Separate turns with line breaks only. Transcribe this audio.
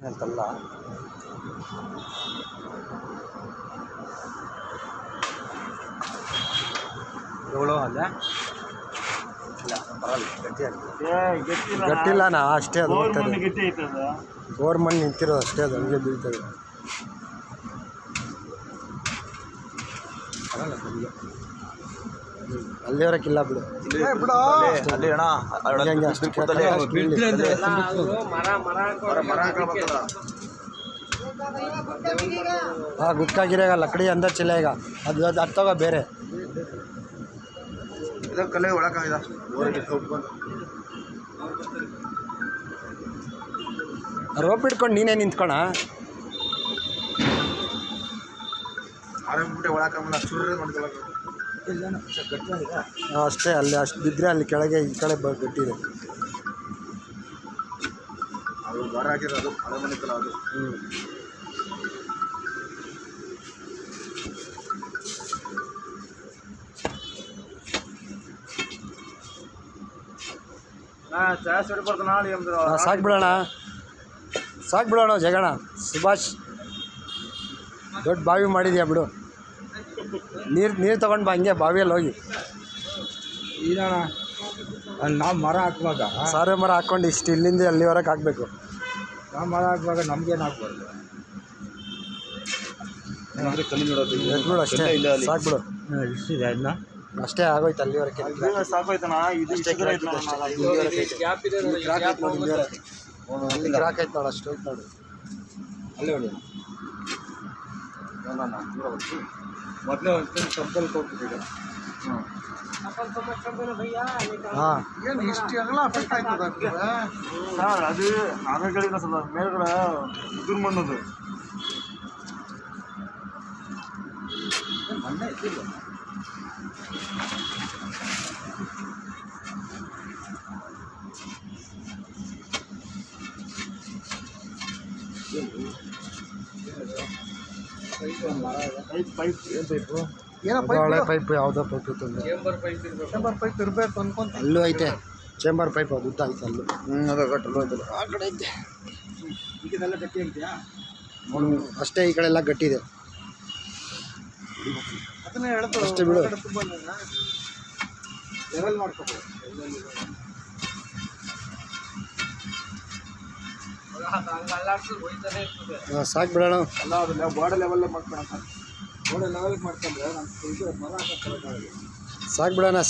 ಅಂತಲ್ಲ ಏಳು ಅಲ್ಲ ಇಲ್ಲ ಗಟ್ಟಿಲ್ಲ ನಾ ಅಷ್ಟೇ ಅದು ಬೋರ್ ಮಣ್ಣು ನಿಂತಿರೋದು ಅಷ್ಟೇ ಅದು ಹಂಗೆ ಬೀಳ್ತದೆ ಅಲ್ಲಿವರಕ್ಕಿಲ್ಲ ಬಿಡು हाँ गुटका गिरेगा लकड़ी अंदर चलेगा ಅದು ಹತ್ತೋಗ ಬೇರೆ ಇದು ಕಲೆ ಒಳಕಾಗಿದೆ ರೋಪ್ ಹಿಡ್ಕೊಂಡು ನೀನೇ ನಿಂತ್ಕೋಣ ಅಷ್ಟೇ ಅಲ್ಲಿ ಅಷ್ಟು ಬಿದ್ದರೆ ಅಲ್ಲಿ ಕೆಳಗೆ ಈ ಕಡೆ ಗಟ್ಟಿದೆ ಅದು ಬರ ಹಾಕಿರೋದು ಹಳೆ ಮನೆತಲ್ಲ ಅದು ಸಾಕು ಬಿಡೋಣ ಜಗಣ ಸುಭಾಷ್ ದೊಡ್ಡ ಬಾವಿ ಮಾಡಿದ್ಯಾ ಬಿಡು ನೀರು ತಗೊಂಡು ಬಾ ಹಂಗೆ ಬಾವಿಯಲ್ಲಿ ಹೋಗಿ
ಇರೋಣ ನಾವು ಮರ ಹಾಕುವಾಗ
ಸಾರೆ ಮರ ಹಾಕ್ಕೊಂಡು ಇಷ್ಟು ಇಲ್ಲಿಂದ ಅಲ್ಲಿವರೆಗೆ ಹಾಕಬೇಕು
ನಾವು ಮರ ಹಾಕುವಾಗ ನಮಗೇನು ಹಾಕ್ಬಾರ್ದು
ಬಿಡು ಅಷ್ಟೇ ಸಾಕು ಬಿಡು
ಇಷ್ಟಿದೆ ಅದನ್ನ
ಅಷ್ಟೇ ಆಗೋಯ್ತು ಅಲ್ಲಿವರೆಗೆ ಅಲ್ಲಿ ಕ್ರಾಕ್ ಆಯ್ತು ನೋಡು ಅಷ್ಟು ಹೋಯ್ತು ನೋಡು
ಅಲ್ಲೇ ಹೊಡಿ ಮೊದಲೇ ಒಂದು ಶಬ್ದಲ್ಲಿ ಹೋಗ್ತಿದ್ದೆ
ಹಾಂ
ಏನು ಇಷ್ಟು ಎಲ್ಲ ಅಫೆಕ್ಟ್ ಆಯ್ತದ ಸರ್ ಅದು ಆಮೇಲೆ ಸ್ವಲ್ಪ ಮೇಲ್ಗಡೆ ಉದುರು ಮಣ್ಣದು ಮಣ್ಣೆ ಇದ್ದಿಲ್ಲ
ಹಳೆ ಪೈಪ್ ಯಾವುದೋ ಪೈಪ್ ಇತ್ತು
ಚೇಂಬರ್ ಪೈಪ್ ಇರಬೇಕು ಅನ್ಕೊಂತ
ಅಲ್ಲೂ ಐತೆ ಚೇಂಬರ್ ಪೈಪ್ ಅದು ಉದ್ದ ಐತೆ ಅಲ್ಲೂ
ಅದು ಗಟ್ಟಲು ಐತಲ್ಲ
ಆ ಕಡೆ ಐತೆ
ಈಗಿದೆಲ್ಲ ಗಟ್ಟಿ ಆಗಿದೆಯಾ
ಅಷ್ಟೇ ಈ ಕಡೆ ಎಲ್ಲ ಗಟ್ಟಿದೆ
ಅದನ್ನೇ ಹೇಳ್ತಾರೆ
ಅಷ್ಟೇ ಬಿಡು
ಲೆವೆಲ್ ಮಾಡ್ಕೋಬೋದು
ಸಾಕು ಬಿಡೋಣ
ಅಲ್ಲ ಅದನ್ನ ಬಾಡಿ ಲೆವೆಲ್ ಮಾಡ್ಕೊಳಕ್ಕೆ ಬಾಡಿ ಲೆವೆಲ್ ಮಾಡ್ಕೊಂಡ್ರೆ ನಮ್ಮ ಇದು ಮರ ಹಾಕೋಕ್ಕಾಗಲ್ಲ
ಸಾಕು ಬಿಡೋಣ